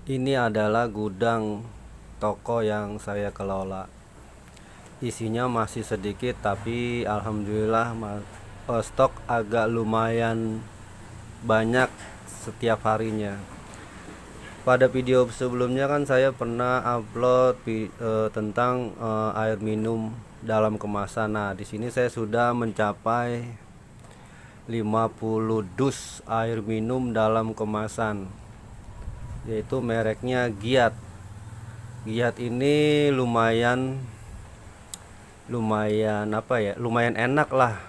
Ini adalah gudang toko yang saya kelola. Isinya masih sedikit tapi alhamdulillah stok agak lumayan banyak setiap harinya. Pada video sebelumnya kan saya pernah upload tentang air minum dalam kemasan. Nah, di sini saya sudah mencapai 50 dus air minum dalam kemasan, yaitu mereknya Giat. Giat ini lumayan lumayan apa ya? Lumayan enak lah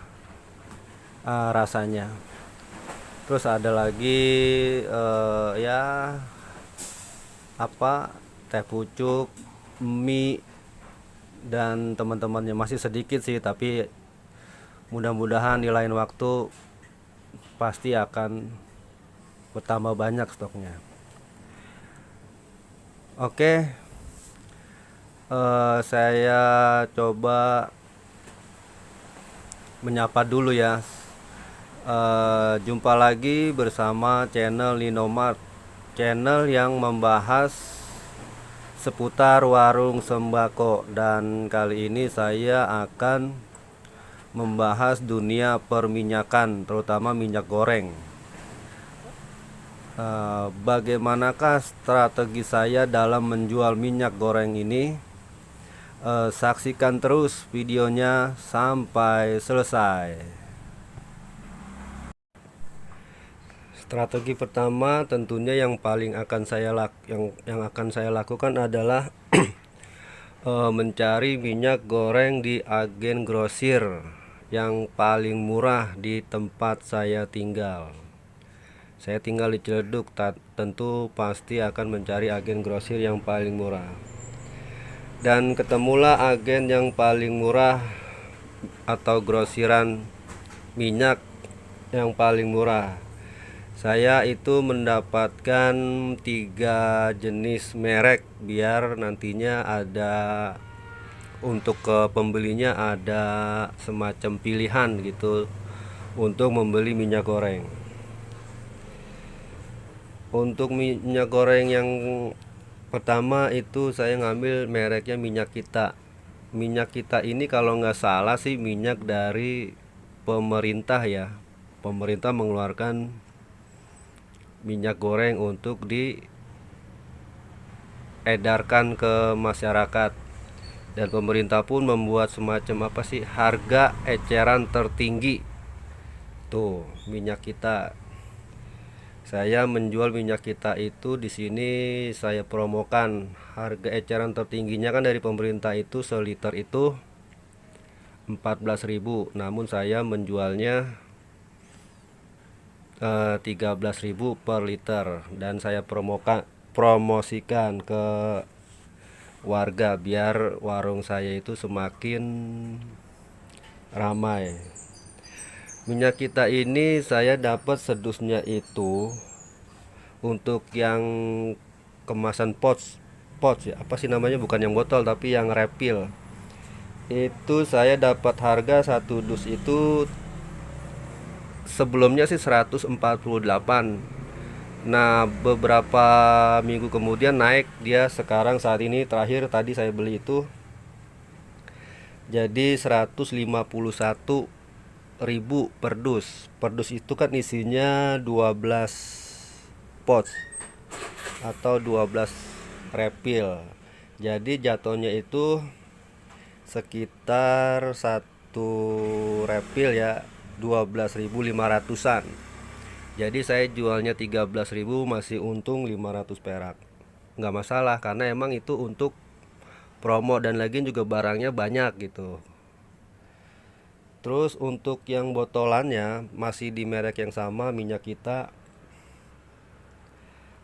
rasanya. Terus ada lagi ya apa teh pucuk, mie dan teman-temannya masih sedikit sih, tapi mudah-mudahan di lain waktu pasti akan bertambah banyak stoknya. Oke, saya coba menyapa dulu ya. Jumpa lagi bersama channel Ninomart, channel yang membahas seputar warung sembako, dan kali ini saya akan membahas dunia perminyakan, terutama minyak goreng. Bagaimanakah strategi saya dalam menjual minyak goreng ini? Saksikan terus videonya sampai selesai. Strategi pertama tentunya yang paling akan yang akan saya lakukan adalah mencari minyak goreng di agen grosir yang paling murah di tempat saya tinggal. Saya tinggal di Ciledug, tentu pasti akan mencari agen grosir yang paling murah. Dan ketemulah agen yang paling murah atau grosiran minyak yang paling murah. Saya itu mendapatkan 3 jenis merek, biar nantinya ada untuk ke pembelinya ada semacam pilihan gitu untuk membeli minyak goreng. Untuk minyak goreng yang pertama itu saya ngambil mereknya Minyak Kita. Minyak Kita ini kalau nggak salah sih minyak dari pemerintah ya. Pemerintah mengeluarkan minyak goreng untuk diedarkan ke masyarakat. Dan pemerintah pun membuat semacam apa sih, harga eceran tertinggi. Tuh, Minyak Kita. Saya menjual minyak kita itu di sini saya promokan harga eceran tertingginya kan dari pemerintah itu seliter itu 14.000, namun saya menjualnya 13.000 per liter, dan saya promosikan ke warga biar warung saya itu semakin ramai. Minyak kita ini saya dapat sedusnya itu untuk yang kemasan pouch ya, apa sih namanya, bukan yang botol tapi yang refill. Itu saya dapat harga satu dus itu sebelumnya sih 148. Nah, beberapa minggu kemudian naik dia, sekarang saat ini terakhir tadi saya beli itu jadi 151.000 per dus. Per dus itu kan isinya 12 pouch atau 12 refill. Jadi jatuhnya itu sekitar satu refill ya 12.500-an. Jadi saya jualnya 13.000 masih untung 500 perak. Nggak masalah karena emang itu untuk promo, dan lagi juga barangnya banyak gitu. Terus untuk yang botolannya masih di merek yang sama, Minyak Kita,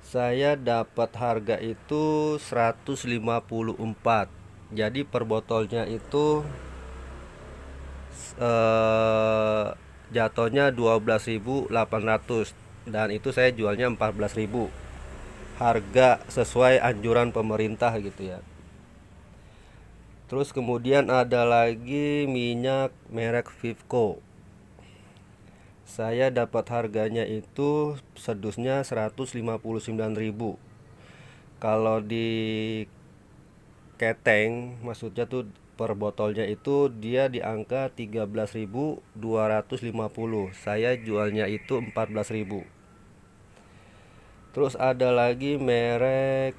saya dapat harga itu 154. Jadi per botolnya itu eh, jatuhnya 12.800, dan itu saya jualnya 14.000. Harga sesuai anjuran pemerintah gitu ya. Terus kemudian ada lagi minyak merek Vivco. Saya dapat harganya itu sedusnya 159.000. Kalau di keteng maksudnya tuh per botolnya itu dia di angka 13.250. Saya jualnya itu 14.000. Terus ada lagi merek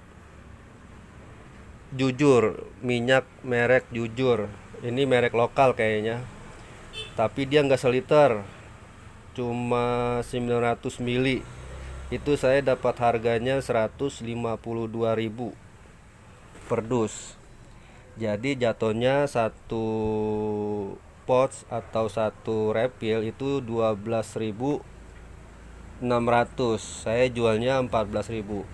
Jujur, minyak merek Jujur. Ini merek lokal kayaknya. Tapi dia nggak seliter, cuma 900 mili. Itu saya dapat harganya 152.000 per dus. Jadi jatuhnya satu pouch atau satu refill itu 12.600. Saya jualnya 14.000.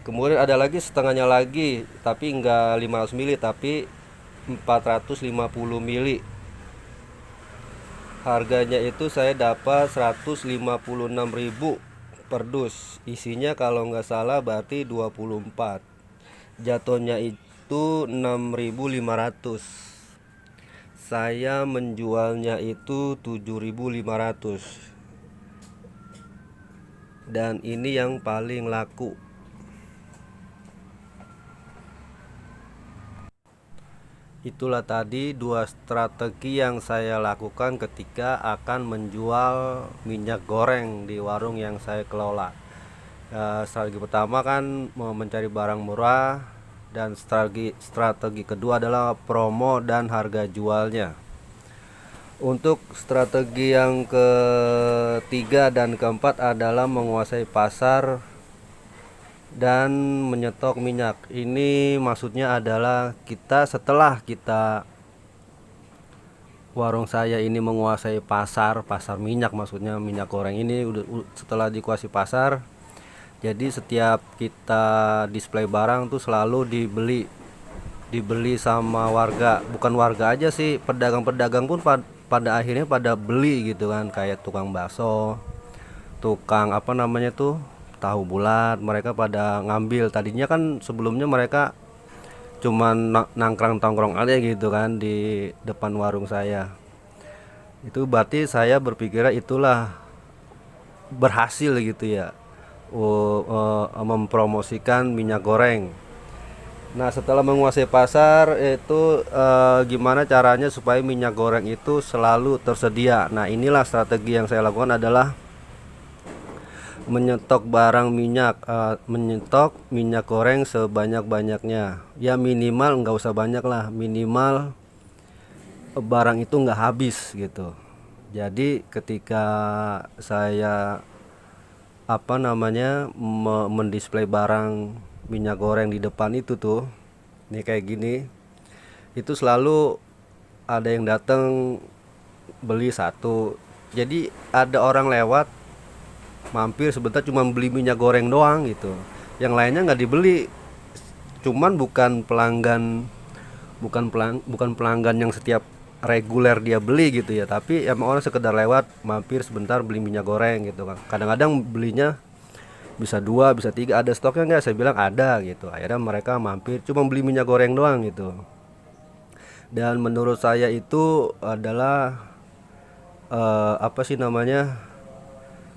Kemudian ada lagi setengahnya lagi, tapi enggak 500 mili tapi 450 mili. Harganya itu saya dapat 156.000 per dus. Isinya kalau nggak salah berarti 24. Jatuhnya itu 6.500. Saya menjualnya itu 7.500. Dan ini yang paling laku. Itulah tadi dua strategi yang saya lakukan ketika akan menjual minyak goreng di warung yang saya kelola. Strategi pertama kan mencari barang murah, dan strategi kedua adalah promo dan harga jualnya. Untuk strategi yang ketiga dan keempat adalah menguasai pasar dan menyetok minyak. Ini maksudnya adalah setelah kita warung saya ini menguasai pasar minyak, maksudnya minyak goreng ini setelah dikuasai pasar, jadi setiap kita display barang tuh selalu dibeli sama warga. Bukan warga aja sih, pedagang-pedagang pun pada akhirnya pada beli gitu kan, kayak tukang bakso, tukang apa namanya tuh, tahu bulat, mereka pada ngambil. Tadinya kan sebelumnya mereka cuman nangkrang tongkrong aja gitu kan di depan warung saya. Itu berarti saya berpikir itulah berhasil gitu ya, mempromosikan minyak goreng. Nah, setelah menguasai pasar itu gimana caranya supaya minyak goreng itu selalu tersedia. Nah, inilah strategi yang saya lakukan adalah menyetok minyak goreng sebanyak-banyaknya. Ya minimal nggak usah banyak lah, minimal barang itu nggak habis gitu. Jadi ketika saya mendisplay barang minyak goreng di depan itu tuh, nih kayak gini, itu selalu ada yang datang beli satu. Jadi ada orang lewat mampir sebentar cuma beli minyak goreng doang gitu, yang lainnya nggak dibeli. Cuman bukan pelanggan yang setiap reguler dia beli gitu ya, tapi emang orang sekedar lewat mampir sebentar beli minyak goreng gitu kan. Kadang-kadang belinya bisa 2 bisa 3, ada stoknya nggak, saya bilang ada gitu. Akhirnya mereka mampir cuma beli minyak goreng doang gitu. Dan menurut saya itu adalah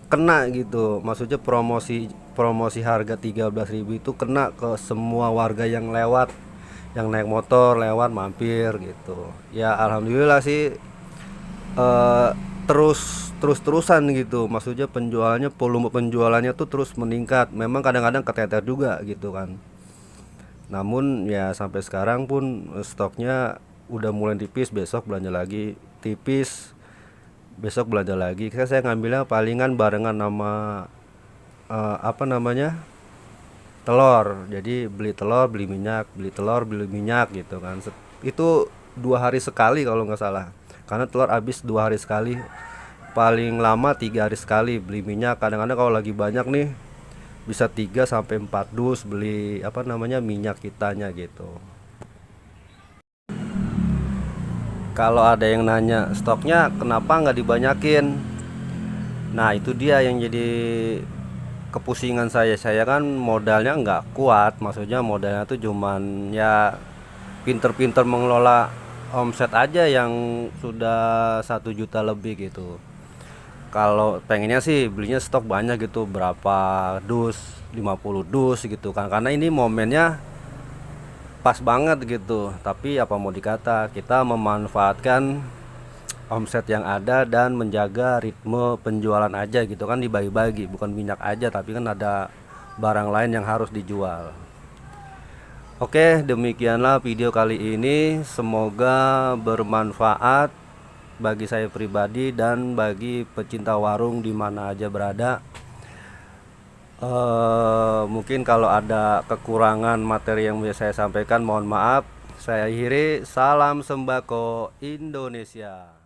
kena gitu, maksudnya promosi harga 13.000 itu kena ke semua warga yang lewat, yang naik motor lewat mampir gitu ya. Alhamdulillah sih, terusan gitu, maksudnya volume penjualannya tuh terus meningkat. Memang kadang-kadang keteter juga gitu kan, namun ya sampai sekarang pun stoknya udah mulai tipis. Besok belanja lagi tipis, besok belanja lagi. Saya ngambilnya palingan barengan sama telur. Jadi beli telur beli minyak, beli telur beli minyak gitu kan. Itu 2 hari sekali kalau nggak salah, karena telur habis 2 hari sekali, paling lama 3 hari sekali beli minyak. Kadang-kadang kalau lagi banyak nih bisa 3 sampai 4 dus beli minyak kitanya gitu. Kalau ada yang nanya stoknya kenapa nggak dibanyakin, nah itu dia yang jadi kepusingan saya. Saya kan modalnya nggak kuat, maksudnya modalnya tuh cuman ya pinter-pinter mengelola omset aja yang sudah 1 juta lebih gitu. Kalau pengennya sih belinya stok banyak gitu, berapa dus, 50 dus gitu kan, karena ini momennya pas banget gitu. Tapi apa mau dikata, kita memanfaatkan omset yang ada dan menjaga ritme penjualan aja gitu kan, dibagi-bagi, bukan minyak aja tapi kan ada barang lain yang harus dijual. Oke, demikianlah video kali ini, semoga bermanfaat bagi saya pribadi dan bagi pecinta warung di mana aja berada. Mungkin kalau ada kekurangan materi yang bisa saya sampaikan, mohon maaf. Saya akhiri, salam sembako Indonesia.